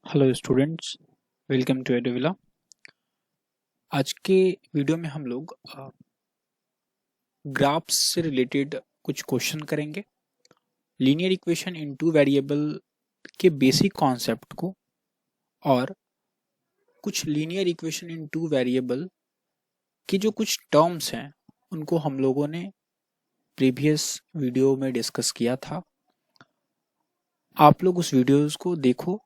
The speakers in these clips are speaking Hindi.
हेलो स्टूडेंट्स, वेलकम टू एडोविला। आज के वीडियो में हम लोग ग्राफ्स से रिलेटेड कुछ क्वेश्चन करेंगे। Linear equation in two variable के बेसिक कॉन्सेप्ट को और कुछ linear equation in two variable के जो कुछ टर्म्स हैं उनको हम लोगों ने प्रीवियस वीडियो में डिस्कस किया था। आप लोग उस वीडियोस को देखो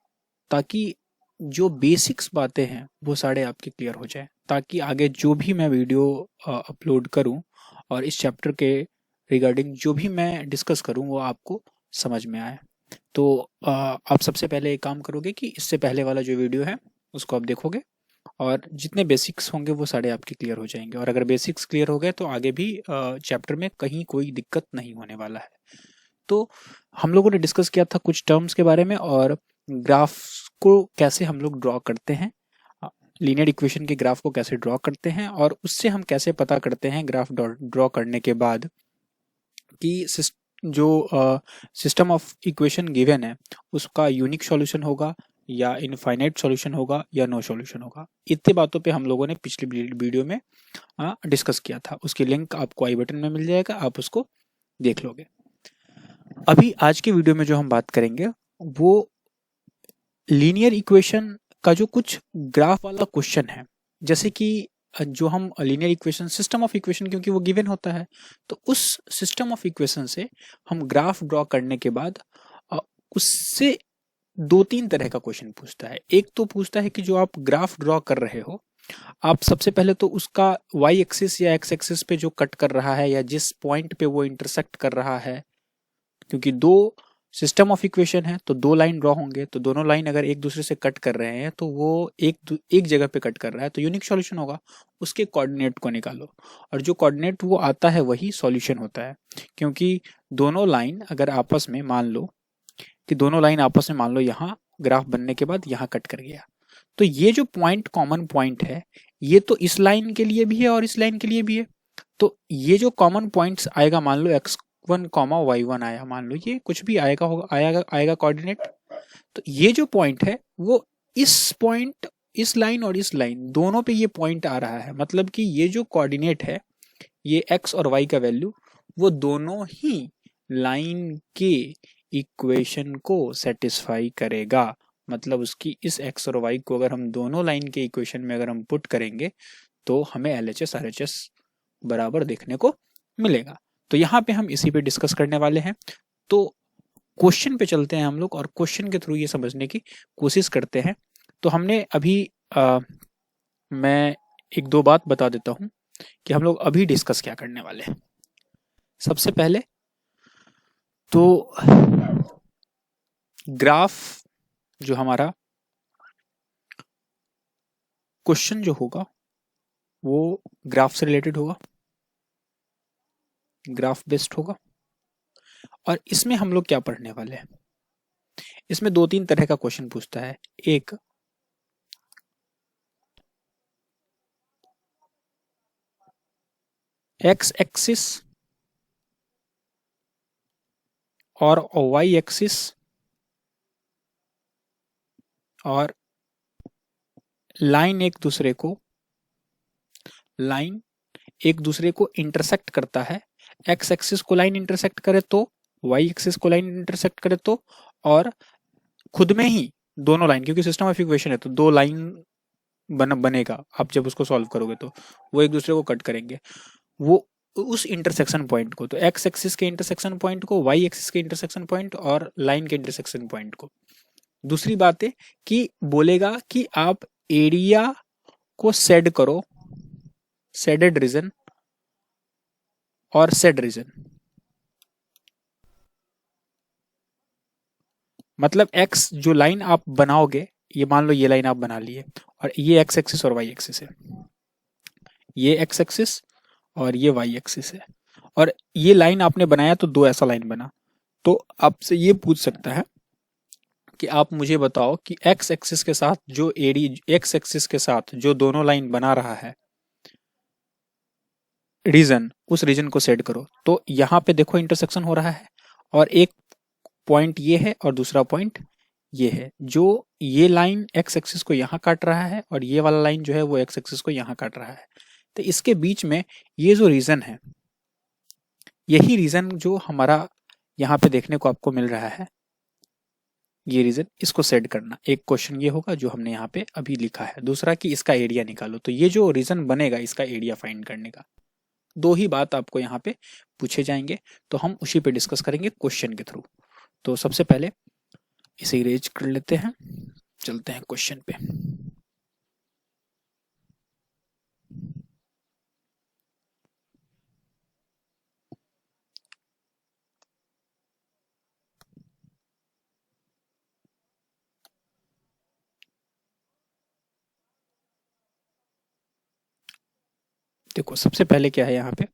ताकि जो बेसिक्स बातें हैं वो सारे आपके क्लियर हो जाए, ताकि आगे जो भी मैं वीडियो अपलोड करूं और इस चैप्टर के रिगार्डिंग जो भी मैं डिस्कस करूं वो आपको समझ में आए। तो आप सबसे पहले एक काम करोगे कि इससे पहले वाला जो वीडियो है उसको आप देखोगे और जितने बेसिक्स होंगे वो सारे आपके क्लियर हो जाएंगे। और अगर बेसिक्स क्लियर हो गए तो आगे भी चैप्टर में कहीं कोई दिक्कत नहीं होने वाला है। तो हम लोगों ने डिस्कस किया था कुछ टर्म्स के बारे में और ग्राफ को कैसे हम लोग ड्रॉ करते हैं, लीनियर इक्वेशन के ग्राफ को कैसे ड्रॉ करते हैं और उससे हम कैसे पता करते हैं ग्राफ ड्रॉ करने के बाद कि जो सिस्टम ऑफ इक्वेशन गिवन है उसका यूनिक सॉल्यूशन होगा या इनफाइनाइट सॉल्यूशन होगा या नो सॉल्यूशन होगा। इतनी बातों पे हम लोगों ने पिछली वीडियो में डिस्कस किया था। उसकी लिंक आपको आई बटन में मिल जाएगा, आप उसको देख लोगे। अभी आज के वीडियो में जो हम बात करेंगे वो लीनियर इक्वेशन का जो कुछ ग्राफ वाला क्वेश्चन है। जैसे कि जो हम linear equation system of equation, क्योंकि वो गिवन होता है, तो उस सिस्टम ऑफ इक्वेशन से हम ग्राफ ड्रॉ करने के बाद उससे दो तीन तरह का क्वेश्चन पूछता है। एक तो पूछता है कि जो आप ग्राफ ड्रॉ कर रहे हो, आप सबसे पहले तो उसका वाई एक्सिस या एक्स एक्सिस पे जो कट कर रहा है या जिस पॉइंट पे वो इंटरसेक्ट कर रहा है, क्योंकि दो सिस्टम ऑफ इक्वेशन है तो दो लाइन ड्रॉ होंगे, तो दोनों लाइन अगर एक दूसरे से कट कर रहे हैं तो वो एक जगह पे कट कर रहा है तो यूनिक सॉल्यूशन होगा। उसके कोऑर्डिनेट को निकालो और जो कोऑर्डिनेट वो आता है वही सॉल्यूशन होता है। क्योंकि दोनों लाइन अगर आपस में मान लो कि दोनों लाइन आपस में मान लो यहाँ ग्राफ बनने के बाद यहाँ कट कर गया, तो ये जो पॉइंट कॉमन पॉइंट है ये तो इस लाइन के लिए भी है और इस लाइन के लिए भी है। तो ये जो कॉमन पॉइंट्स आएगा, मान लो x1 कॉमा y1 आया, मान लो ये कुछ भी आएगा होगा, आएगा कोऑर्डिनेट। तो ये जो पॉइंट है वो इस पॉइंट, इस लाइन और इस लाइन दोनों पे ये पॉइंट आ रहा है। मतलब कि ये जो कोऑर्डिनेट है, ये x और y का वैल्यू वो दोनों ही लाइन के इक्वेशन को सेटिस्फाई करेगा। मतलब उसकी इस x और y को अगर हम दोनों लाइन के इक्वेशन में अगर हम पुट करेंगे तो हमें LHS RHS बराबर देखने को मिलेगा। तो यहाँ पे हम इसी पे डिस्कस करने वाले हैं। तो क्वेश्चन पे चलते हैं हम लोग और क्वेश्चन के थ्रू ये समझने की कोशिश करते हैं। तो हमने अभी मैं एक दो बात बता देता हूँ कि हम लोग अभी डिस्कस क्या करने वाले हैं। सबसे पहले तो ग्राफ जो हमारा क्वेश्चन जो होगा वो ग्राफ से रिलेटेड होगा, ग्राफ बेस्ड होगा। और इसमें हम लोग क्या पढ़ने वाले हैं, इसमें दो तीन तरह का क्वेश्चन पूछता है। एक एक्स एक्सिस और वाई एक्सिस और लाइन एक दूसरे को इंटरसेक्ट करता है। एक्स एक्सिस को लाइन इंटरसेक्ट करे तो, वाई एक्सिस को लाइन इंटरसेक्ट करे तो, और खुद में ही दोनों लाइन, क्योंकि सिस्टम ऑफ इक्वेशन है तो दो लाइन बनेगा। आप जब उसको सॉल्व करोगे तो वो एक दूसरे को कट करेंगे, वो उस इंटरसेक्शन पॉइंट को, तो एक्स एक्सिस के इंटरसेक्शन पॉइंट को, वाई एक्सिस के इंटरसेक्शन पॉइंट और लाइन के इंटरसेक्शन पॉइंट को। दूसरी बात है कि बोलेगा कि आप एरिया को सेड करो, सेडेड रीजन और सेड रीजन। मतलब एक्स जो लाइन आप बनाओगे, ये मान लो ये लाइन आप बना लिए और ये एक्स एक्सिस और वाई एक्सिस है, ये एक्स एक्सिस और ये वाई एक्सिस है, और ये लाइन आपने बनाया तो दो ऐसा लाइन बना। तो आपसे ये पूछ सकता है कि आप मुझे बताओ कि एक्स एक्सिस के साथ जो एक्स एक्सिस के साथ जो दोनों लाइन बना रहा है रीजन, उस रीजन को सेट करो। तो यहाँ पे देखो इंटरसेक्शन हो रहा है और एक पॉइंट ये है और दूसरा पॉइंट ये है, जो ये लाइन एक्स एक्सिस को यहाँ काट रहा है और ये वाला लाइन जो है वो एक्स एक्सिस को यहाँ काट रहा है। तो इसके बीच में ये जो रीजन है, यही रीजन जो हमारा यहाँ पे देखने को आपको मिल रहा है, ये रीजन, इसको सेट करना। एक क्वेश्चन ये होगा जो हमने यहाँ पे अभी लिखा है। दूसरा कि इसका एरिया निकालो। तो ये जो रीजन बनेगा इसका एरिया फाइंड करने का, दो ही बात आपको यहाँ पे पूछे जाएंगे, तो हम उसी पे डिस्कस करेंगे क्वेश्चन के थ्रू। तो सबसे पहले इसे इरेज कर लेते हैं, चलते हैं क्वेश्चन पे। देखो सबसे पहले क्या है यहाँ पे,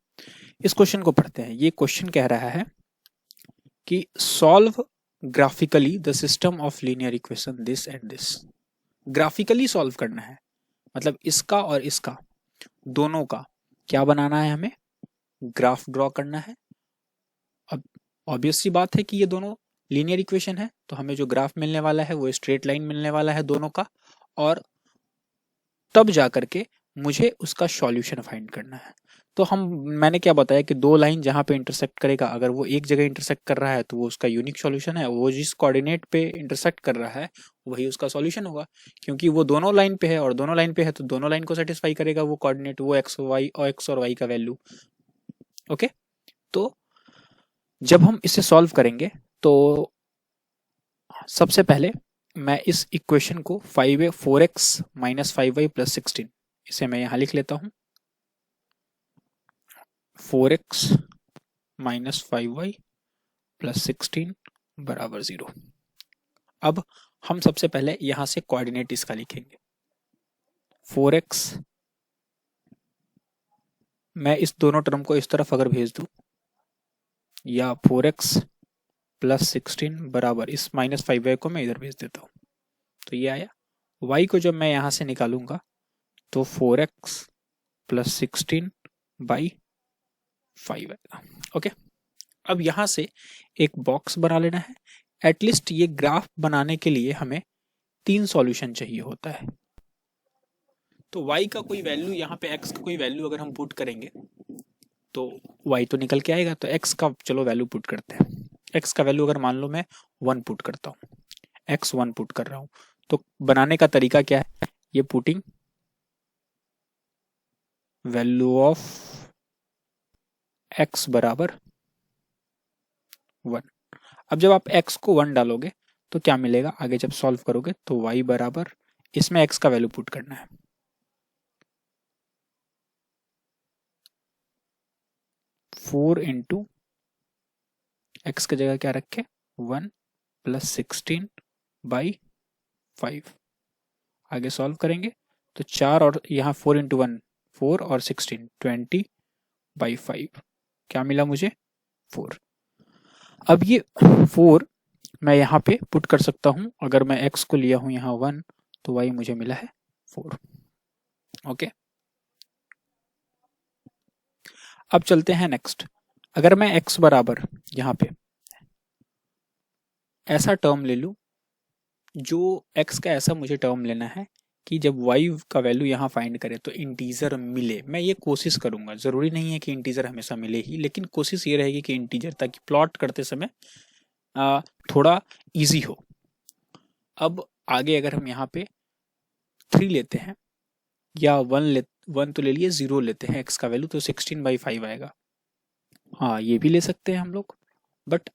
इस क्वेश्चन को पढ़ते हैं। ये क्वेश्चन कह रहा है कि solve graphically the system of linear equation this and this. Graphically solve करना है, मतलब इसका और इसका दोनों का क्या बनाना है, हमें ग्राफ ड्रॉ करना है। अब ऑब्वियस सी बात है कि ये दोनों लीनियर इक्वेशन है, तो हमें जो ग्राफ मिलने वाला है वो स्ट्रेट लाइन मिलने वाला है दोनों का, और तब जाकर के मुझे उसका सॉल्यूशन फाइंड करना है। तो मैंने क्या बताया कि दो लाइन जहां पे इंटरसेक्ट करेगा, अगर वो एक जगह इंटरसेक्ट कर रहा है तो वो उसका यूनिक सॉल्यूशन है। वो जिस कोऑर्डिनेट पे इंटरसेक्ट कर रहा है वही उसका सॉल्यूशन होगा, क्योंकि वो दोनों लाइन पे है, और दोनों लाइन पे है तो दोनों लाइन को सेटिस्फाई करेगा वो कोऑर्डिनेट, वो एक्स वाई और एक्स और वाई का वैल्यू। ओके, तो जब हम इसे सॉल्व करेंगे तो सबसे पहले मैं इस इक्वेशन को 4x माइनस 5y प्लस 16, इसे मैं यहां लिख लेता हूं, 4x माइनस 5y प्लस 16 बराबर 0। अब हम सबसे पहले यहां से कोऑर्डिनेट इसका लिखेंगे। 4x, मैं इस दोनों टर्म को इस तरफ अगर भेज दूं, या 4x प्लस 16 बराबर इस माइनस 5y को मैं इधर भेज देता हूं, तो ये आया। y को जब मैं यहां से निकालूंगा तो 4x प्लस 16 बाई 5 आएगा। ओके, अब यहां से एक बॉक्स बना लेना है। एटलीस्ट ये ग्राफ बनाने के लिए हमें 3 सॉल्यूशन चाहिए होता है। तो y का कोई वैल्यू, यहाँ पे x का कोई वैल्यू अगर हम पुट करेंगे तो y तो निकल के आएगा। तो x का चलो वैल्यू पुट करते हैं। x का वैल्यू अगर मान लो मैं 1 पुट करता हूँ, x 1 पुट कर रहा हूँ, तो बनाने का तरीका क्या है, ये पुटिंग वैल्यू ऑफ x बराबर 1। अब जब आप x को 1 डालोगे तो क्या मिलेगा, आगे जब सॉल्व करोगे तो y बराबर, इसमें x का वैल्यू पुट करना है, 4 इंटू एक्स की जगह क्या रखे 1 प्लस 16 बाई 5। आगे सॉल्व करेंगे तो 4 और यहाँ 4 इंटू 1 4 और 16 20 बाई 5, क्या मिला मुझे 4। अब ये 4 मैं यहाँ पे पुट कर सकता हूँ, अगर मैं x को लिया हूँ यहाँ 1 तो y मुझे मिला है 4। ओके, अब चलते हैं नेक्स्ट। अगर मैं x बराबर यहाँ पे ऐसा टर्म ले लूँ, जो x का ऐसा मुझे टर्म लेना है कि जब y का वैल्यू यहाँ फाइंड करे तो इंटीजर मिले। मैं ये कोशिश करूंगा, जरूरी नहीं है कि इंटीजर हमेशा मिले ही, लेकिन कोशिश ये रहेगी कि इंटीजर, ताकि प्लॉट करते समय थोड़ा इजी हो। अब आगे अगर हम यहाँ पे 3 लेते हैं या 1 तो ले लिए, 0 लेते हैं x का वैल्यू, तो 16/5 आएगा। हाँ, ये भी ले सकते हैं हम लोग, बट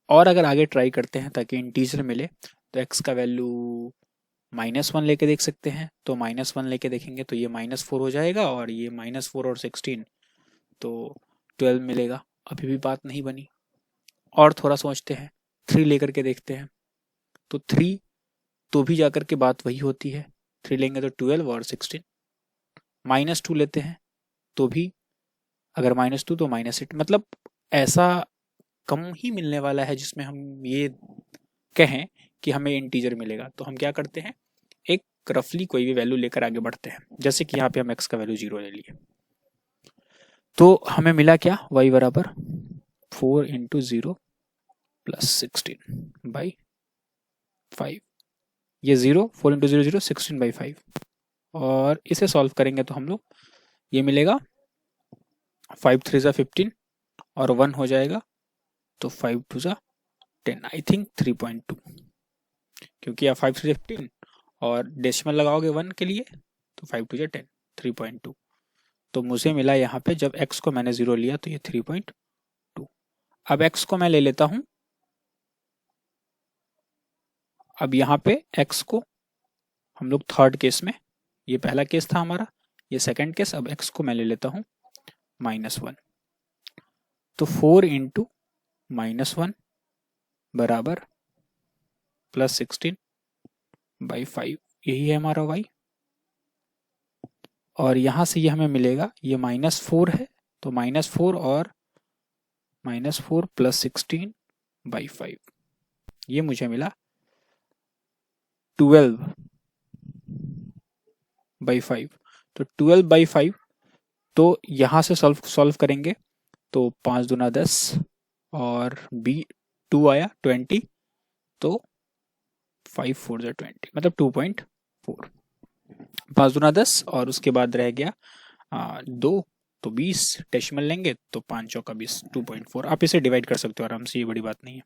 और अगर आगे ट्राई करते हैं ताकि इंटीजर मिले तो x का वैल्यू -1 लेके देख सकते हैं। तो -1 लेके देखेंगे तो ये -4 हो जाएगा, और ये -4 और 16 तो 12 मिलेगा। अभी भी बात नहीं बनी, और थोड़ा सोचते हैं, 3 लेकर के देखते हैं। तो 3 तो भी जाकर के बात वही होती है, 3 लेंगे तो 12 और 16। -2 लेते हैं तो भी, अगर -2 तो -8, मतलब ऐसा कम ही मिलने वाला है जिसमें हम ये कहें कि हमें इंटीजर मिलेगा। तो हम क्या करते हैं, एक रफली कोई भी वैल्यू लेकर आगे बढ़ते हैं। जैसे कि यहाँ पे हम x का वैल्यू 0 ले लिए, तो हमें मिला क्या, y बराबर 4 इंटू 0 प्लस 16 बाई 5, ये 0, 4 इंटू 0 0, 16/5, और इसे सॉल्व करेंगे तो हम लोग ये मिलेगा 5 3 ज़ा 15 और 1 हो जाएगा, तो 5 2 ज़ा 10, आई थिंक 3.2, क्योंकि आप 5 3 ज़ा 15 और डेसिमल लगाओगे 1 के लिए तो 5 2 ज़ा 10, 3.2। तो मुझे मिला यहाँ पे, जब x को मैंने 0 लिया तो ये 3.2। अब x को मैं ले लेता हूँ, अब यहाँ पे x को हम लोग थर्ड केस में, ये पहला केस था हमारा, ये सेकंड केस, अब x को मैं ले लेता हूँ -1, तो 4 इंटू -1 बराबर +16/5, यही है हमारा y। और यहाँ से ये हमें मिलेगा, ये -4 है तो -4 और -4 +16/5, ये मुझे मिला 12/5। तो 12/5, तो यहाँ से सॉल्व करेंगे तो 5 दूना 10 और 2 आया 20, तो 5 4 ज़ा 20, मतलब 2.4। 5 दूना 10 और उसके बाद रह गया 2, तो 20, डेसिमल लेंगे तो 5 चौका 20, 2.4। आप इसे डिवाइड कर सकते हो आराम से, ये बड़ी बात नहीं है।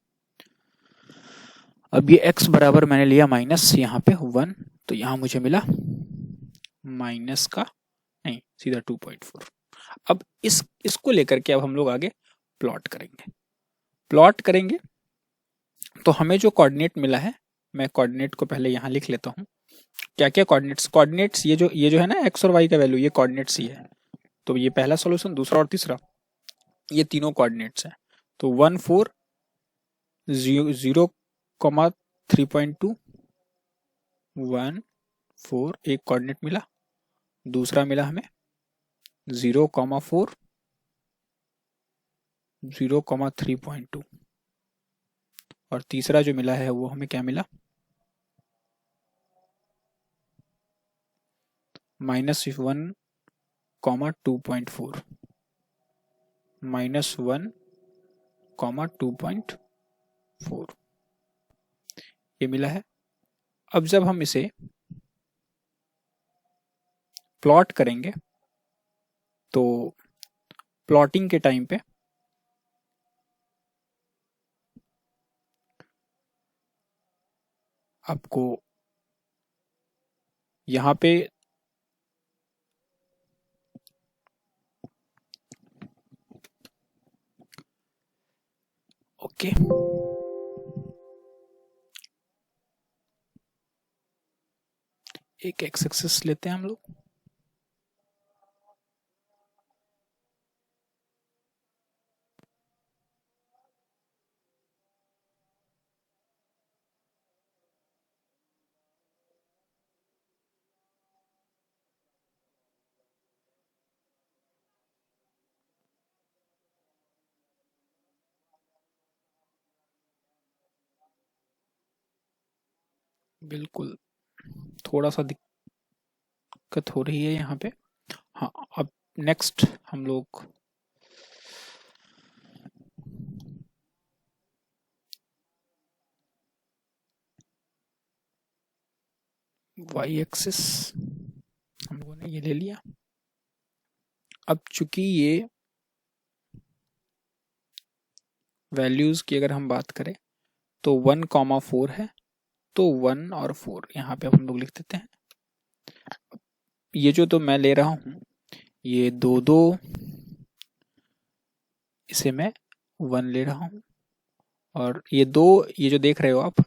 अब ये x बराबर मैंने लिया माइनस यहाँ पे 1, तो यहाँ मुझे मिला माइनस का नहीं, सीधा 2.4। अब इसको लेकर के अब हम लोग आगे प्लॉट करेंगे। तो हमें जो कोऑर्डिनेट मिला है, मैं कोऑर्डिनेट को पहले यहाँ लिख लेता हूँ। क्या क्या कोऑर्डिनेट्स, ये जो है ना x और y का वैल्यू, ये कोऑर्डिनेट्स ही है। तो ये पहला सॉल्यूशन, दूसरा और तीसरा, ये तीनों कोऑर्डिनेट्स हैं। तो 1 4 0, 3.2, 1 4 एक कोऑर्डिनेट मिला, दूसरा मिला हमें 0, 4 0, 3.2, और तीसरा जो मिला है वो हमें क्या मिला, -1, 2.4, -1, 2.4, ये मिला है। अब जब हम इसे प्लॉट करेंगे तो प्लॉटिंग के टाइम पे आपको यहाँ पे ओके, एक एक्स एक्सिस लेते हैं हम लोग, बिल्कुल थोड़ा सा दिक्कत हो रही है यहाँ पे। हाँ, अब नेक्स्ट हम लोग वाई एक्सिस हम लोगों ने ये ले लिया। अब चूंकि ये वैल्यूज की अगर हम बात करें तो 1, 4 है, तो 1 और 4 यहाँ पे हम लोग लिख देते हैं। ये जो तो मैं ले रहा हूँ, ये 2 2, इसे मैं 1 ले रहा हूँ, और ये 2, ये जो देख रहे हो आप,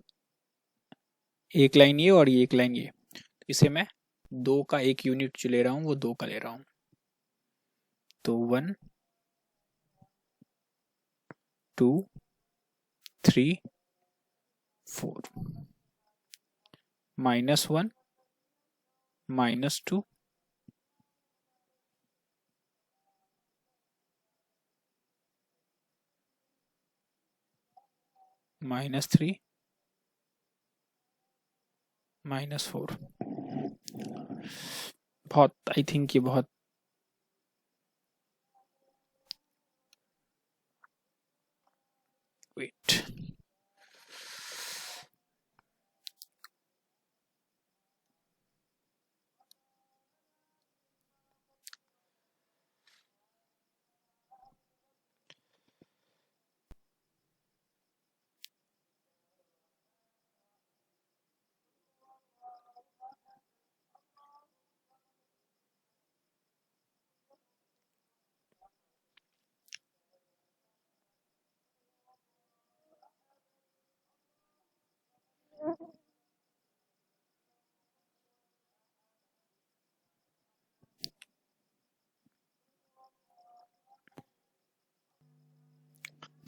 एक लाइन ये और ये एक लाइन ये, इसे मैं 2 का एक यूनिट जो ले रहा हूँ वो 2 का ले रहा हूँ। तो 1 2 3 4, -1 -2 -3 -4। बहुत, आई थिंक ये बहुत वेट,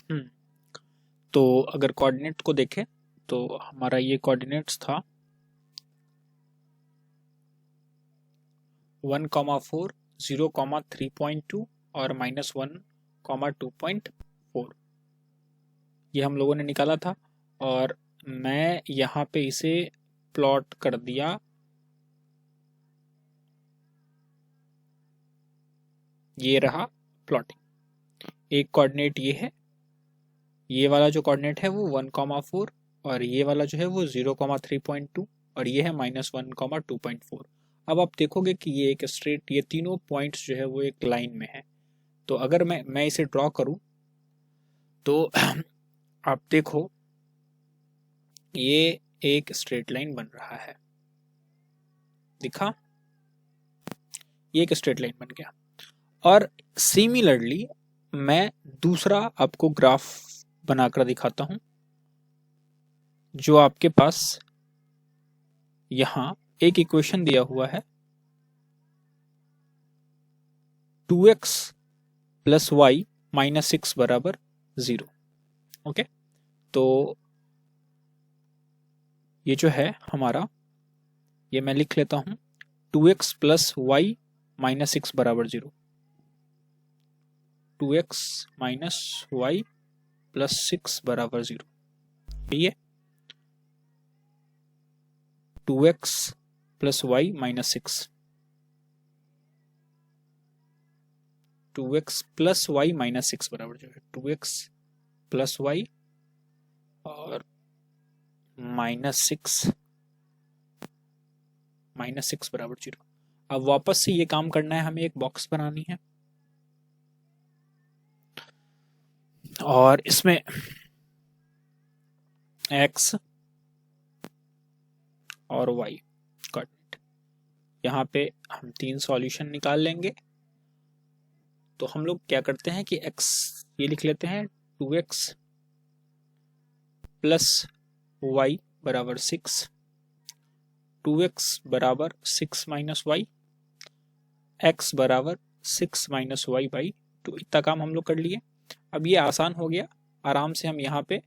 तो अगर कोऑर्डिनेट को देखें तो हमारा ये कोऑर्डिनेट्स था 1,4, 0,3.2 और -1,2.4 ये हम लोगों ने निकाला था। और मैं यहाँ पे इसे प्लॉट कर दिया, ये रहा प्लॉटिंग। एक कोऑर्डिनेट ये है, ये वाला जो कोऑर्डिनेट है वो 1,4 और ये वाला जो है वो 0,3.2 और ये है -1,2.4। अब आप देखोगे कि ये एक स्ट्रेट, ये तीनों पॉइंट्स जो है वो एक लाइन में है। तो अगर मैं इसे ड्रॉ करूं तो आप देखो ये एक स्ट्रेट लाइन बन रहा है, दिखा, ये एक स्ट्रेट लाइन बन गया। और सिमिलरली मैं दूसरा आपको ग्राफ बनाकर दिखाता हूं, जो आपके पास यहां एक इक्वेशन दिया हुआ है 2x + y - 6 = 0। ओके, तो ये जो है हमारा, ये मैं लिख लेता हूं 2x + y - 6 = 0। 2x - y + 6 = 0। ये 2x + y - 6, 2x + y - 6 बराबर जो है 2x + y और -6 = 0। अब वापस से ये काम करना है, हमें एक बॉक्स बनानी है और इसमें x और y कोऑर्डिनेट, यहाँ पे हम 3 सॉल्यूशन निकाल लेंगे। तो हम लोग क्या करते हैं कि x ये लिख लेते हैं 2x + y = 6, 2x = 6 - y, x = 6 - y/2। इतना काम हम लोग कर लिए। अब ये आसान हो गया, आराम से हम यहाँ पे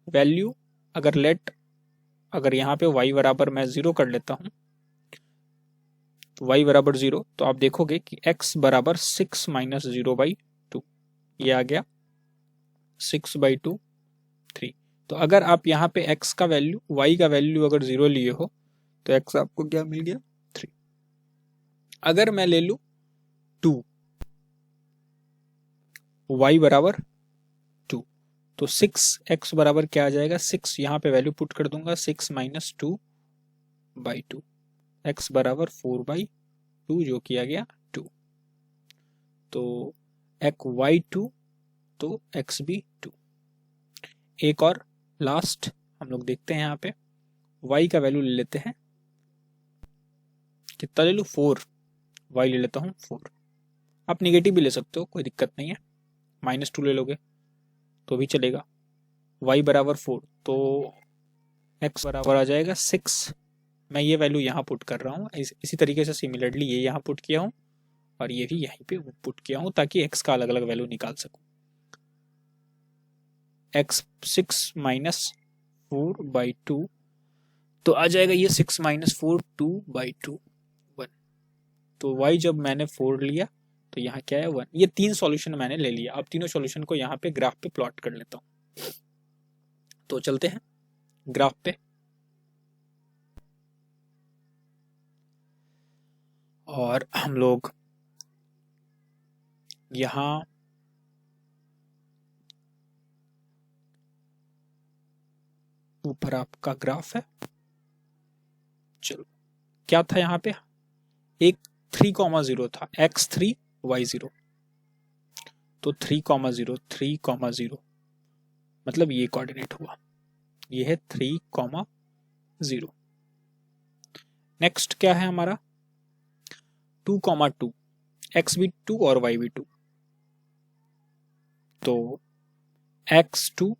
वैल्यू अगर यहाँ पे y बराबर मैं 0 कर लेता हूँ, तो y बराबर 0, तो आप देखोगे कि x = 6 - 0/2, ये आ गया 6/2 3। तो अगर आप यहाँ पे x का वैल्यू, y का वैल्यू अगर 0 लिए हो तो x आपको क्या मिल गया 3। अगर मैं ले लूं 2, y = 2, तो 6x बराबर क्या आ जाएगा 6, यहाँ पे वैल्यू पुट कर दूंगा 6 - 2/2, x = 4/2 जो किया गया 2। तो y2 तो x भी 2। एक और लास्ट हम लोग देखते हैं, यहाँ पे y का वैल्यू ले लेते हैं, कितना ले लूँ 4, y ले लेता हूँ 4। आप निगेटिव भी ले सकते हो, कोई दिक्कत नहीं है, -2 ले लोगे तो भी चलेगा। y = 4 तो x बराबर आ जाएगा 6। मैं ये वैल्यू यहाँ पुट कर रहा हूँ, इसी तरीके से सिमिलरली ये यहाँ पुट किया हूँ और ये भी यहीं पे पुट किया हूँ ताकि x का अलग अलग वैल्यू निकाल सकूँ। x 6 - 4/2 तो आ जाएगा ये 6 - 4 2/2 1। तो y जब मैंने 4 लिया तो यहाँ क्या है 1। ये 3 सॉल्यूशन मैंने ले लिया। अब तीनों सॉल्यूशन को यहाँ पे ग्राफ पे प्लॉट कर लेता हूँ। तो चलते हैं ग्राफ पे। और हम लोग यहाँ ऊपर आपका ग्राफ है। चलो, क्या था यहाँ पे, एक 3,0 था, x3 y0, तो 3,0 3,0 मतलब ये कोऑर्डिनेट हुआ, ये है 3,0। नेक्स्ट क्या है हमारा 2,2, x भी 2 और y भी 2, तो x2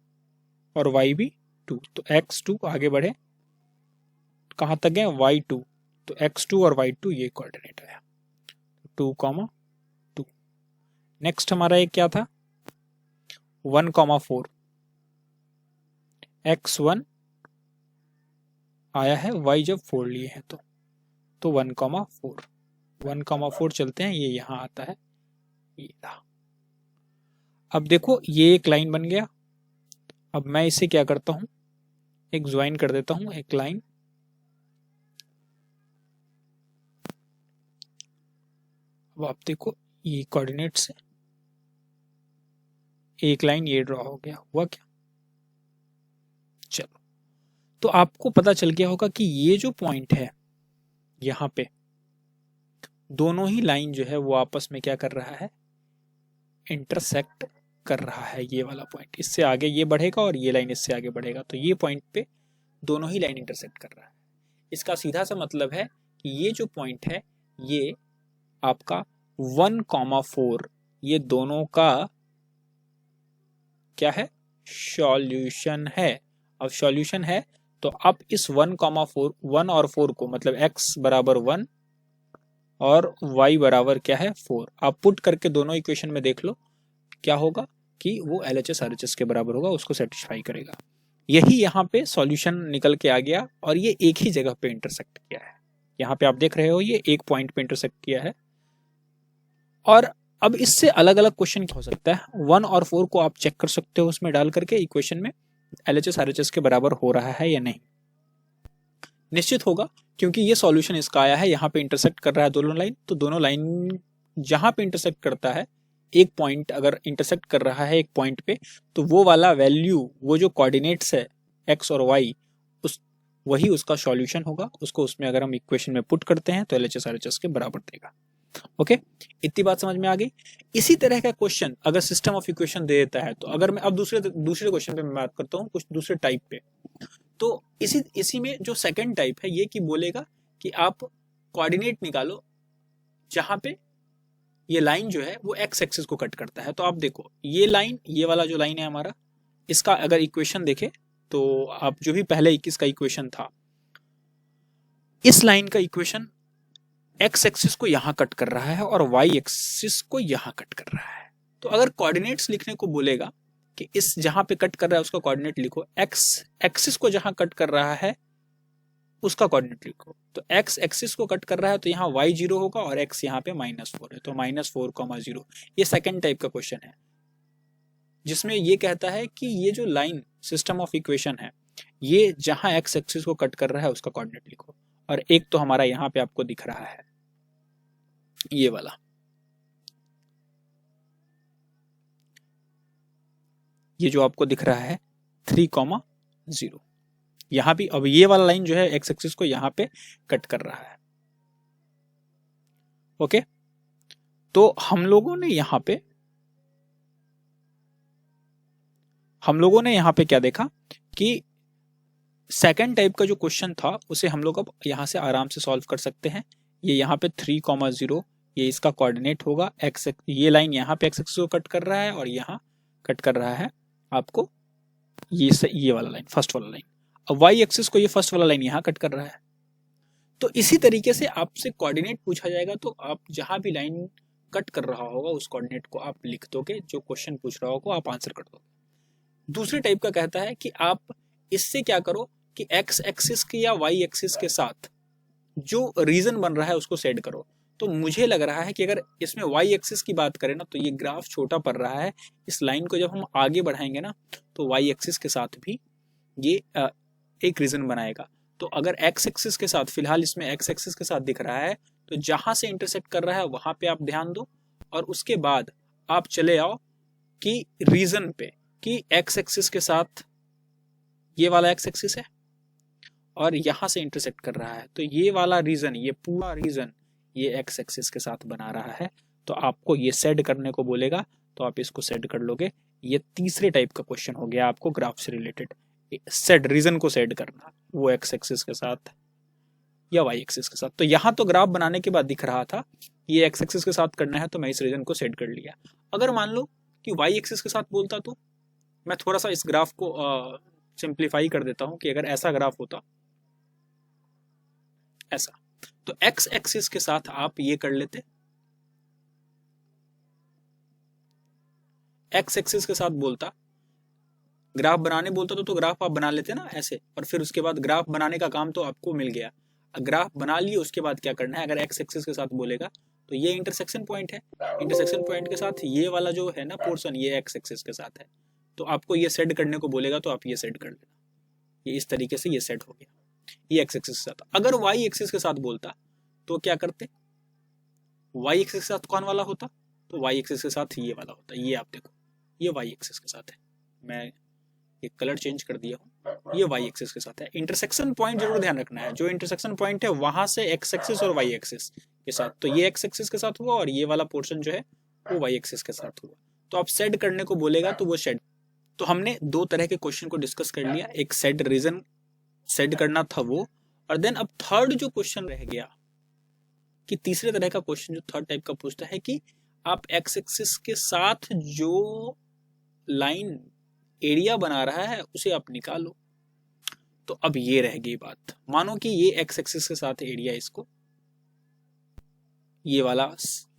और y भी 2, तो x2 आगे बढ़े कहाँ तक गए y2, तो x2 और y2 ये कोऑर्डिनेट आया 2,2। नेक्स्ट हमारा एक क्या था 1,4 x1 आया है, y जब 4 लिए हैं तो 1,4 1,4 चलते हैं, ये यहाँ आता है, ये रहा। अब देखो ये एक लाइन बन गया। अब मैं इसे क्या करता हूँ, एक ज्वाइन कर देता हूँ, एक लाइन। अब आप देखो ये कोऑर्डिनेट्स है, एक लाइन ये ड्रॉ हो गया, हुआ क्या? चलो, तो आपको पता चल गया होगा कि ये जो पॉइंट है यहाँ पे, दोनों ही लाइन जो है वो आपस में क्या कर रहा है, इंटरसेक्ट कर रहा है। ये वाला पॉइंट इससे आगे ये बढ़ेगा और ये लाइन इससे आगे बढ़ेगा, तो ये पॉइंट पे दोनों ही लाइन इंटरसेक्ट कर रहा है। इसका सीधा सा मतलब है कि ये जो पॉइंट है ये आपका 1,4 ये दोनों का क्या है, सॉल्यूशन है। अब सॉल्यूशन है तो अब इस 1,4 1 और 4 को, मतलब x बराबर 1 और y बराबर क्या है 4, आप पुट करके दोनों इक्वेशन में देख लो क्या होगा कि वो LHS RHS के बराबर होगा, उसको सेटिस्फाई करेगा। यही यहाँ पे सॉल्यूशन निकल के आ गया और ये एक ही जगह पे इंटरसेक्ट किया है। यहाँ पे आप देख रहे हो ये एक पॉइंट पे इंटरसेक्ट किया है। और अब इससे अलग अलग क्वेश्चन क्या हो सकता है, 1 और 4 को आप चेक कर सकते हो उसमें डाल करके इक्वेशन में LHS RHS के बराबर हो रहा है या नहीं। निश्चित होगा क्योंकि ये सॉल्यूशन इसका आया है, यहाँ पे इंटरसेक्ट कर रहा है दोनों लाइन, तो दोनों लाइन जहां पे इंटरसेक्ट करता है, एक पॉइंट अगर इंटरसेक्ट कर रहा है एक पॉइंट पे, तो वो वाला वैल्यू, वो जो कोऑर्डिनेट्स है x और y, उस वही उसका सॉल्यूशन होगा। उसको उसमें अगर हम इक्वेशन में पुट करते हैं तो LHS RHS के बराबर देगा। ओके, इतनी बात समझ में आ गई। इसी तरह का क्वेश्चन अगर सिस्टम ऑफ इक्वेशन दे देता है, तो अगर मैं अब दूसरे क्वेश्चन पे मैं बात करता हूँ, कुछ दूसरे टाइप पे, तो इसी में जो सेकंड टाइप है ये कि बोलेगा कि आप कोऑर्डिनेट निकालो जहां पे ये लाइन जो है वो एक्स एक्सिस को कट करता है। तो आप देखो ये लाइन, ये वाला जो लाइन है हमारा, इसका अगर इक्वेशन देखें तो आप जो भी पहले 21 का इक्वेशन था, इस लाइन का इक्वेशन एक्स एक्सिस को यहां कट कर रहा है और वाई एक्सिस को यहां कट कर रहा है। तो अगर कोऑर्डिनेट्स लिखने को बोलेगा कि इस जहां पे कट कर रहा है उसका कोऑर्डिनेट लिखो, एक्स एक्सिस को जहां कट कर रहा है उसका कोऑर्डिनेट लिखो। तो एक्स एक्सिस को कट कर रहा है तो यहाँ y 0 होगा और x यहाँ पे -4 है, तो -4,0। ये सेकंड टाइप का क्वेश्चन है जिसमें ये कहता है कि ये जो लाइन सिस्टम ऑफ इक्वेशन है, ये जहां एक्स एक्सिस को कट कर रहा है उसका कोऑर्डिनेट लिखो। और एक तो हमारा यहाँ पे आपको दिख रहा है ये वाला, ये जो आपको दिख रहा है 3,0, यहां भी अब ये वाला लाइन जो है एक्स एक्सिस को यहां पे कट कर रहा है। ओके, तो हम लोगों ने यहां पे क्या देखा कि सेकंड टाइप का जो क्वेश्चन था उसे हम लोग अब यहां से आराम से सॉल्व कर सकते हैं। ये यहाँ पे 3,0 ये इसका कोऑर्डिनेट होगा, एक्स ये लाइन यहाँ पे एक्स एक्सिस को कट कर रहा है और यहाँ कट कर रहा है आपको ये वाला लाइन, फर्स्ट वाला लाइन। अब वाई एक्सिस को ये फर्स्ट वाला लाइन यहाँ कट कर रहा है। तो इसी तरीके से आपसे कोऑर्डिनेट पूछा जाएगा तो आप जहां भी लाइन कट कर रहा होगा उस कोऑर्डिनेट को आप लिख दोगे, जो क्वेश्चन पूछ रहा होगा आप आंसर कर दोगे। दूसरे टाइप का कहता है कि आप इससे क्या करो कि एक्स एक्सिस के या वाई एक्सिस के साथ जो रीजन बन रहा है उसको सेट करो। तो मुझे लग रहा है कि अगर इसमें वाई एक्सिस की बात करें ना तो ये ग्राफ छोटा पड़ रहा है। इस लाइन को जब हम आगे बढ़ाएंगे ना तो वाई एक्सिस के साथ भी ये एक रीजन बनाएगा। तो अगर एक्स एक्सिस के साथ, फिलहाल इसमें एक्स एक्सिस के साथ दिख रहा है, तो जहां से इंटरसेक्ट कर रहा है वहां पे आप ध्यान दो और उसके बाद आप चले आओ कि रीजन पे, कि एक्स एक्सिस के साथ ये वाला एक्स एक्सिस है और यहां से इंटरसेक्ट कर रहा है, तो ये वाला रीजन, ये पूरा रीजन ये एक्स एक्सिस के साथ बना रहा है। तो आपको ये सेट करने को बोलेगा तो आप इसको सेट कर लोगे। ये तीसरे टाइप का क्वेश्चन हो गया आपको ग्राफ से रिलेटेड, सेट रीजन को सेट करना, वो एक्स एक्सिस के साथ या वाई एक्सिस के साथ। तो यहाँ तो ग्राफ बनाने के बाद दिख रहा था ये एक्स एक्सिस के साथ करना है तो मैं इस रीजन को सेट कर लिया। अगर मान लो कि वाई एक्सिस के साथ बोलता तो मैं थोड़ा सा इस ग्राफ को सिंप्लीफाई कर देता हूं कि अगर ऐसा ग्राफ होता ऐसा, तो एक्स एक्सिस के साथ आप ये कर लेते, एक्स एक्सिस के साथ बोलता, ग्राफ बनाने बोलता तो ग्राफ आप बना लेते ना ऐसे, और फिर उसके बाद ग्राफ बनाने का काम तो आपको मिल गया, ग्राफ बना लिए उसके बाद क्या करना है, अगर एक्स एक्सिस के साथ बोलेगा तो ये इंटरसेक्शन पॉइंट है, इंटरसेक्शन पॉइंट के साथ ये वाला जो है ना पोर्शन, ये एक्स एक्सिस के साथ है, तो आपको ये सेट करने को बोलेगा तो आप ये सेट कर लेना, ये इस तरीके से ये सेट हो गया, ये एक्स एक्सिस के साथ। अगर वाई एक्सिस के साथ बोलता तो क्या करते, वाई एक्सिस के साथ कौन वाला होता, तो वाई एक्सिस के साथ ये वाला होता, ये आप देखो ये वाई एक्सिस के साथ है, मैं ये कलर चेंज कर दिया हूँ, ये वाई एक्सिस के साथ है। इंटरसेक्शन पॉइंट जरूर ध्यान रखना है, जो इंटरसेक्शन पॉइंट है वहां से एक्स एक्सिस और वाई एक्सिस के साथ, तो ये एक्स एक्सिस के साथ हुआ और ये वाला पोर्शन जो है वो वाई एक्सिस के साथ हुआ, तो आप सेट करने को बोलेगा तो वो सेट। तो हमने दो तरह के क्वेश्चन को डिस्कस कर लिया, एक सेट रीजन सेट करना था वो, और देन अब थर्ड जो क्वेश्चन रह गया कि तीसरे तरह का क्वेश्चन जो थर्ड टाइप का पूछता है कि आप एक्स एक्सिस के साथ जो लाइन एरिया बना रहा है उसे आप निकालो। तो अब ये रह गई बात, मानो कि ये एक्स एक्सिस के साथ एरिया, इसको ये वाला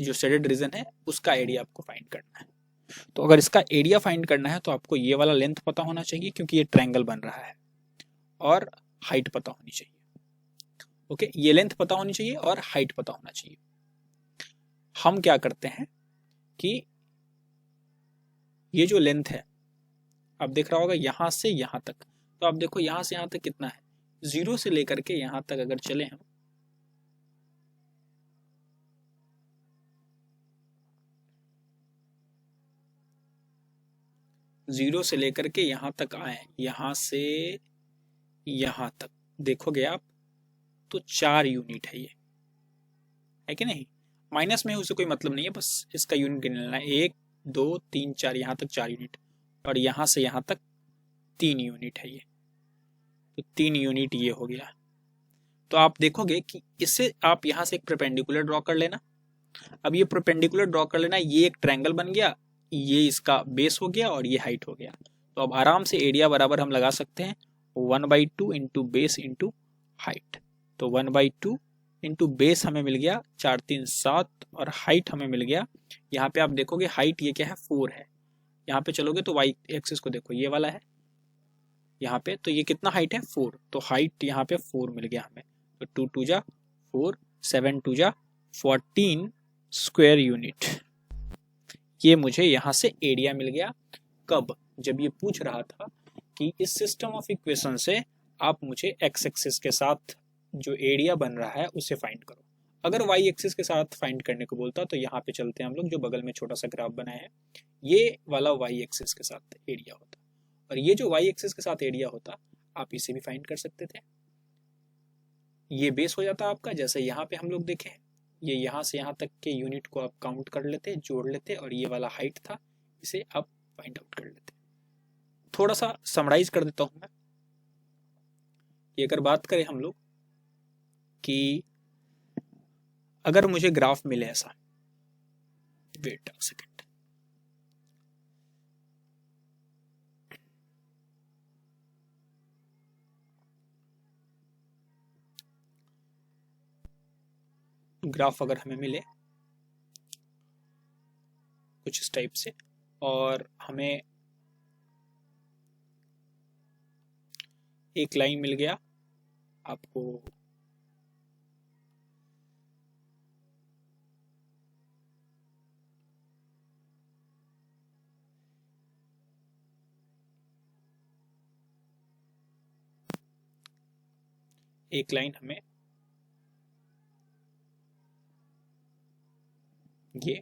जो शेडेड रीजन है उसका एरिया आपको फाइंड करना है। तो अगर इसका एरिया फाइंड करना है तो आपको ये वाला लेंथ पता होना चाहिए क्योंकि ये ट्रायंगल बन रहा है, और हाइट पता होनी चाहिए। ओके, ये लेंथ पता होनी चाहिए और हाइट पता होना चाहिए। हम क्या करते हैं कि ये जो लेंथ है आप देख रहा होगा यहां से यहां तक, तो आप देखो यहां से यहां तक कितना है, 0 से लेकर के यहां तक अगर चले हम, जीरो से लेकर के यहां तक आए, यहां से यहां तक देखोगे आप तो 4 यूनिट है, ये है कि नहीं, माइनस में उसे कोई मतलब नहीं है, बस इसका यूनिट गिन लेना है, 1 2 3 4, यहां तक 4 यूनिट, और यहां से यहां तक 3 यूनिट है ये, तो 3 यूनिट ये हो गया। तो आप देखोगे कि इससे आप यहां से एक परपेंडिकुलर ड्रॉ कर लेना, अब ये परपेंडिकुलर ड्रॉ कर लेना, ये एक ट्रायंगल बन गया, ये इसका बेस हो गया और ये हाइट हो गया। तो अब आराम से एरिया बराबर हम लगा सकते हैं 1/2 इंटू बेस इंटू हाइट, तो 1/2 इंटू बेस हमें मिल गया 4 3 7, और हाइट हमें मिल गया, यहाँ पे आप देखोगे हाइट ये क्या है 4 है, यहाँ पे चलोगे तो वाई एक्सिस को देखो ये वाला है यहाँ पे, तो ये कितना हाइट है 4, तो हाइट यहाँ पे 4 मिल गया हमें, तो 2 2 जा 4 7 2 जा 14 स्क्वायर यूनिट, ये मुझे यहाँ से एरिया मिल गया। कब, जब ये पूछ रहा था कि इस सिस्टम ऑफ इक्वेशन से आप मुझे एक्स एक्सिस के साथ जो एरिया बन रहा है उसे फाइंड करो। अगर वाई एक्सिस के साथ फाइंड करने को बोलता तो यहाँ पे चलते हैं हम लोग, जो बगल में छोटा सा ग्राफ बनाया है ये वाला वाई एक्सिस के साथ एरिया होता, और ये जो वाई एक्सिस के साथ एरिया होता आप इसे भी फाइंड कर सकते थे, ये बेस हो जाता आपका, जैसे यहाँ पे हम लोग देखे ये यहाँ से यहाँ तक के यूनिट को आप काउंट कर लेते, जोड़ लेते, और ये वाला हाइट था इसे आप फाइंड आउट कर लेते। थोड़ा सा समराइज कर देता हूं मैं, ये अगर बात करें हम लोग कि अगर मुझे ग्राफ मिले ऐसा, वेट अ सेकंड, ग्राफ अगर हमें मिले कुछ इस टाइप से, और हमें एक लाइन मिल गया आपको, एक लाइन हमें ये